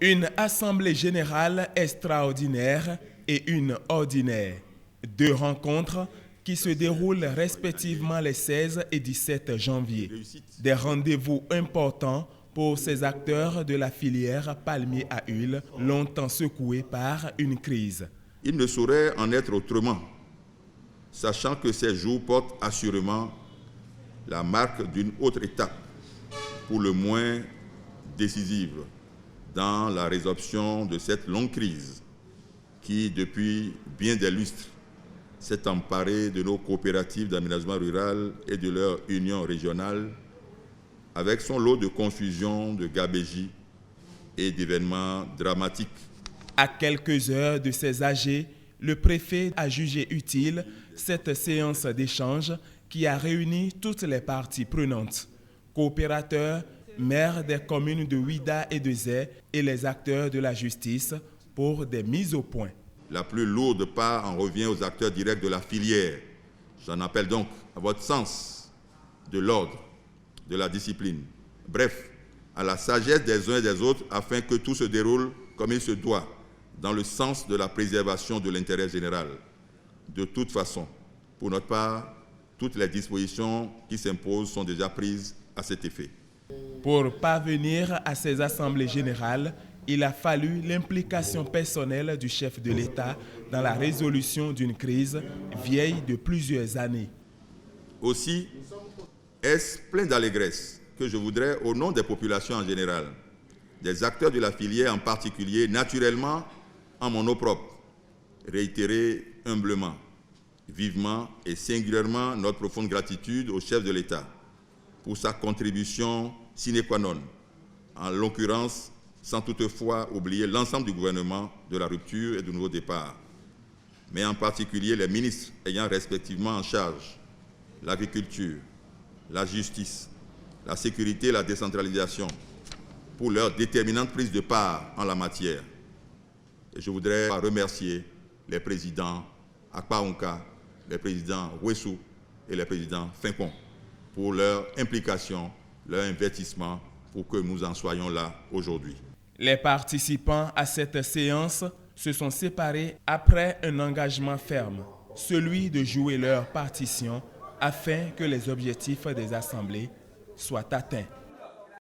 Une assemblée générale extraordinaire et une ordinaire. Deux rencontres qui se déroulent respectivement les 16 et 17 janvier. Des rendez-vous importants pour ces acteurs de la filière palmier à huile, longtemps secoués par une crise. Il ne saurait en être autrement, sachant que ces jours portent assurément la marque d'une autre étape, pour le moins décisive, dans la résorption de cette longue crise qui, depuis bien des lustres, s'est emparée de nos coopératives d'aménagement rural et de leur union régionale, avec son lot de confusion, de gabegies et d'événements dramatiques. À quelques heures de ces AG, le préfet a jugé utile cette séance d'échange qui a réuni toutes les parties prenantes, coopérateurs, maires des communes de Ouidah et de Zé et les acteurs de la justice pour des mises au point. La plus lourde part en revient aux acteurs directs de la filière. J'en appelle donc à votre sens de l'ordre, de la discipline. Bref, à la sagesse des uns et des autres afin que tout se déroule comme il se doit, dans le sens de la préservation de l'intérêt général. De toute façon, pour notre part, toutes les dispositions qui s'imposent sont déjà prises à cet effet. Pour parvenir à ces assemblées générales, il a fallu l'implication personnelle du chef de l'État dans la résolution d'une crise vieille de plusieurs années. Aussi, est-ce plein d'allégresse que je voudrais, au nom des populations en général, des acteurs de la filière en particulier, naturellement en mon nom propre, réitérer humblement, vivement et singulièrement notre profonde gratitude au chef de l'État pour sa contribution sine qua non, en l'occurrence sans toutefois oublier l'ensemble du gouvernement de la rupture et du nouveau départ, mais en particulier les ministres ayant respectivement en charge l'agriculture, la justice, la sécurité et la décentralisation, pour leur déterminante prise de part en la matière. Et je voudrais remercier les présidents Akpaonka, les présidents Wessou et les présidents Finkon pour leur implication, leur investissement pour que nous en soyons là aujourd'hui. Les participants à cette séance se sont séparés après un engagement ferme, celui de jouer leur partition afin que les objectifs des assemblées soient atteints.